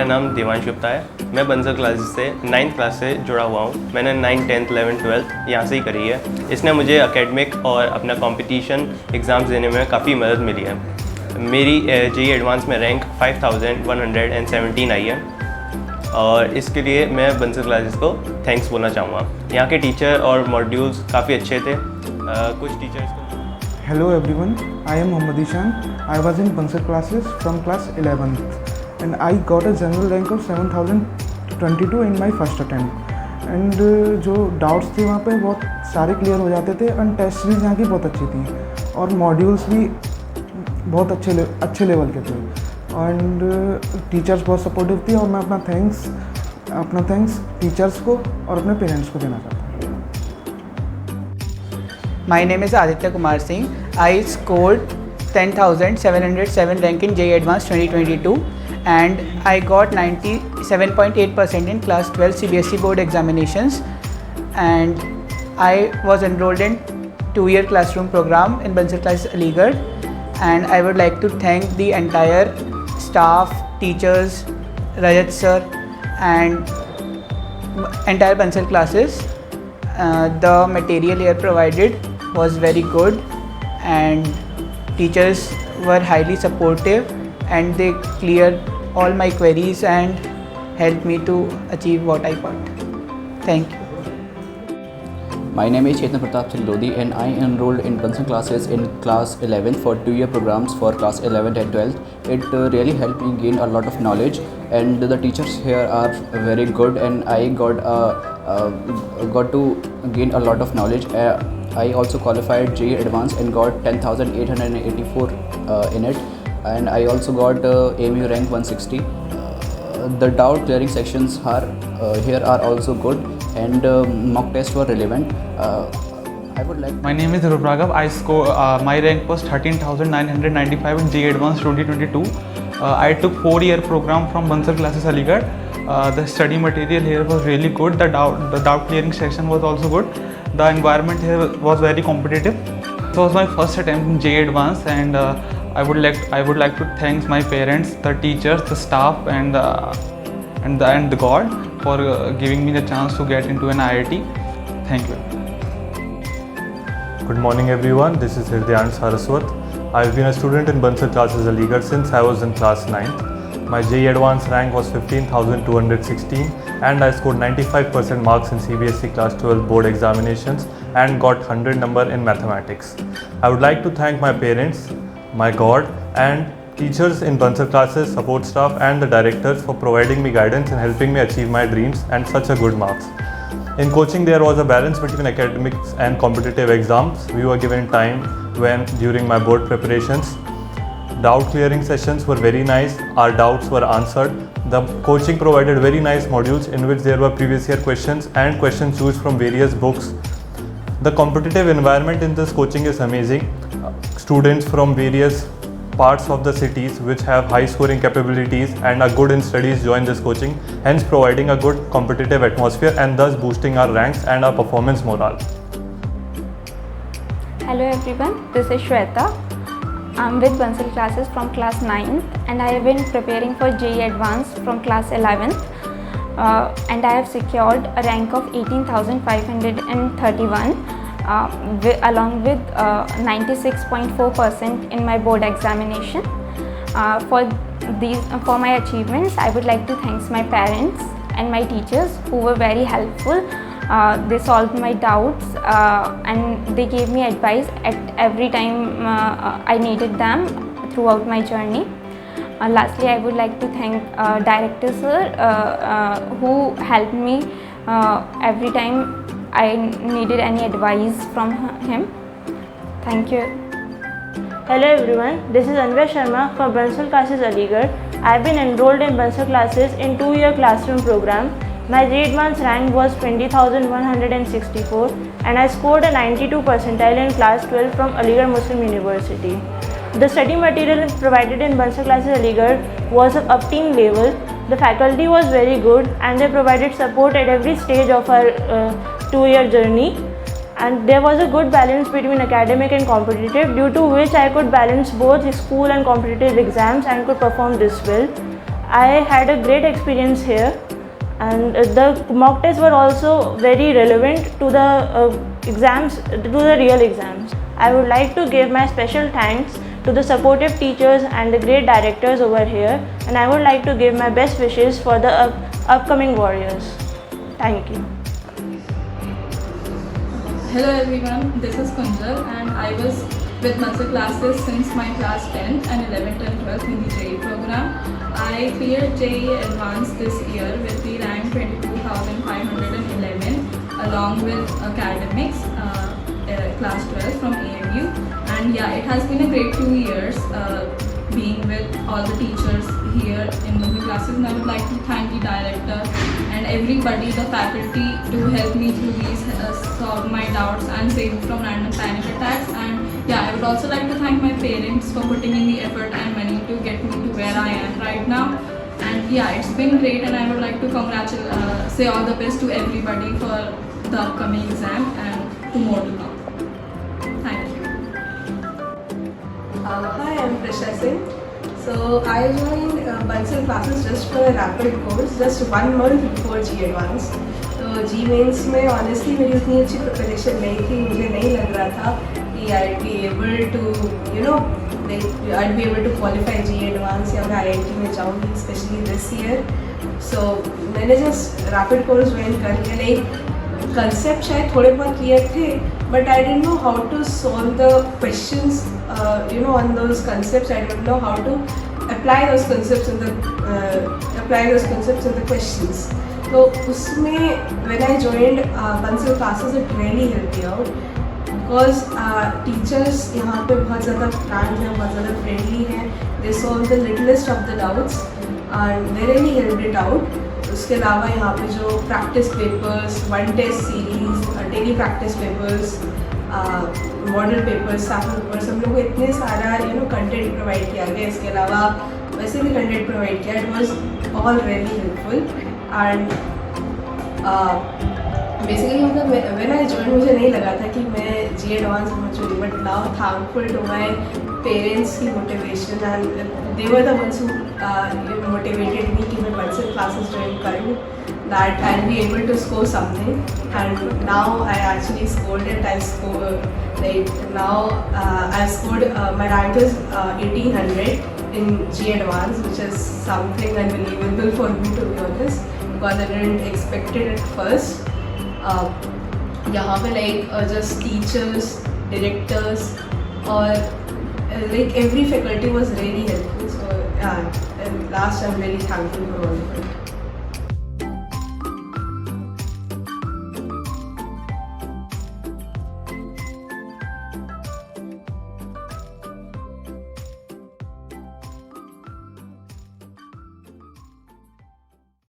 नाम देवांश गुप्ता है। मैं बंसल क्लासेस से 9th क्लास से जुड़ा हुआ हूँ। मैंने 9th 10th 11th 12th यहाँ से ही करी है। इसने मुझे एकेडमिक और अपना कंपटीशन एग्ज़ाम्स देने में काफ़ी मदद मिली है। मेरी JEE एडवांस में रैंक 5117 आई है और इसके लिए मैं बंसल क्लासेस को थैंक्स बोलना चाहूँगा। यहाँ के टीचर और मॉड्यूल्स काफ़ी अच्छे थे। कुछ टीचर्स को Hello everyone, I am Mohammad Ishan. I was in Bansal classes from class 11th and I got a general rank of 7022 in my first attempt. And जो डाउट्स थे वहाँ पे बहुत सारे क्लियर हो जाते थे एंड टेस्ट भी यहाँ की बहुत अच्छी थी और मॉड्यूल्स भी बहुत अच्छे लेवल के थे एंड टीचर्स बहुत सपोर्टिव थी और मैं अपना थैंक्स टीचर्स को और अपने पेरेंट्स को देना चाहता हूँ। My name is Aditya Kumar Singh. I scored 10,707 rank in JEE Advanced 2022 and I got 97.8% in class 12 CBSE board examinations, and I was enrolled in 2-year classroom program in Bansal Classes Aligarh, and I would like to thank the entire staff, teachers, Rajat sir and entire Bansal classes. The material here provided was very good and teachers were highly supportive and they cleared all my queries and helped me to achieve what I want. Thank you. My name is Chetan Pratap Singh Lodi and I enrolled in Bansal classes in class 11 for 2-year programs for class 11 and 12th. It really helped me gain a lot of knowledge and the teachers here are very good and I got to gain a lot of knowledge. I also qualified JEE Advanced and got 10,884 in it, and I also got AMU rank 160. The doubt clearing sections here are also good and mock tests were relevant. I would like. My name is Dhruv Raghav. My rank was 13,995 in JEE Advanced 2022. I took 4-year program from Bansal Classes Aligarh. The study material here was really good. The doubt clearing section was also good. The environment here was very competitive. It was my first attempt in JEE Advanced, and I would like to thank my parents, the teachers, the staff, and the God for giving me the chance to get into an IIT. Thank you. Good morning everyone, this is Hridayant Saraswat. I've been a student in Bansal Classes Aligarh since I was in class 9th. My JEE Advanced rank was 15,216 and I scored 95% marks in CBSE class 12 board examinations and got 100 number in mathematics. I would like to thank my parents, my God and teachers in Bansal classes, support staff and the directors for providing me guidance and helping me achieve my dreams and such a good marks. In coaching there was a balance between academics and competitive exams. We were given time during my board preparations. Doubt clearing sessions were very nice, our doubts were answered. The coaching provided very nice modules in which there were previous year questions and questions choose from various books. The competitive environment in this coaching is amazing. Students from various parts of the cities which have high scoring capabilities and are good in studies join this coaching, hence providing a good competitive atmosphere and thus boosting our ranks and our performance morale. Hello everyone, this is Shweta. I'm with Bansal classes from class 9th and I have been preparing for JEE Advanced from class 11th and I have secured a rank of 18,531 along with 96.4% in my board examination. For my achievements, I would like to thank my parents and my teachers who were very helpful. They solved my doubts and they gave me advice at every time I needed them throughout my journey. Lastly, I would like to thank Director Sir who helped me every time I needed any advice from him. Thank you. Hello everyone, this is Anvya Sharma from Bansal Classes Aligarh. I have been enrolled in Bansal classes in 2-year classroom program. My JEE Advanced rank was 20,164 and I scored a 92 percentile in class 12 from Aligarh Muslim University. The study material provided in Bansal Classes Aligarh was of teen level. The faculty was very good and they provided support at every stage of our 2-year journey. And there was a good balance between academic and competitive, due to which I could balance both school and competitive exams and could perform this well. I had a great experience here, and the mock tests were also very relevant to the exams, to the real exams. I would like to give my special thanks to the supportive teachers and the great directors over here, and I would like to give my best wishes for the upcoming warriors. Thank you. Hello everyone, this is Kunjal and I was with Bansal classes since my class 10th and 11th and 12th in the JEE program. I cleared JEE Advanced this year with the rank 22,511 along with academics, class 12 from AMU, and yeah, it has been a great 2 years being with all the teachers here in the classes, and I would like to thank the director and everybody, the faculty, to help me through these, solve my doubts and save me from random panic attacks. And yeah, I would also like to thank my parents for putting in the effort and money to get me to where I am right now. And yeah, it's been great, and I would like to say all the best to everybody for the upcoming exam and to more to come. Thank you. Hi, I'm Prisha Singh. So I joined Bansal classes just for a rapid course, just 1 month before JEE Advanced. तो जी mains में honestly मेरी उतनी अच्छी preparation नहीं थी, मुझे नहीं लग रहा था कि I'd be able to, you know, like I'd be able to qualify JEE Advanced या मैं IIT में जाऊँगी, especially this year. So मैंने just rapid course join कर लिया, like concept शायद थोड़े बहुत clear थे, but I didn't know how to solve the questions, you know, on those concepts. I didn't know how to apply those concepts in the questions. तो उसमें when I joined Bansal classes, it really helped me out because teachers यहाँ पे बहुत ज़्यादा kind हैं, बहुत ज़्यादा friendly हैं. They solve the littlest of the doubts and they really helped it out. उसके अलावा यहाँ पे जो practice papers, 1 test series, daily practice papers, model papers, sample papers, हम लोग को इतने सारा content provide किया गया. इसके अलावा वैसे भी content provide किया. It was all really helpful. And basically मतलब when I joined मुझे नहीं लगा था कि मैं JEE Advanced पहुँचूँगी, but now thankful to my parents की motivation, and they were the ones who motivated me कि मैं Bansal classes join करूँ, that I'll be able to score something. And now I actually scored it. I scored like now I've scored my rank is 1800 in JEE Advanced, which is something unbelievable for me, to be honest, because I didn't expect it at first. यहाँ पे like just teachers, directors, or like every faculty was really helpful. So yeah, and last I'm really thankful for all of it.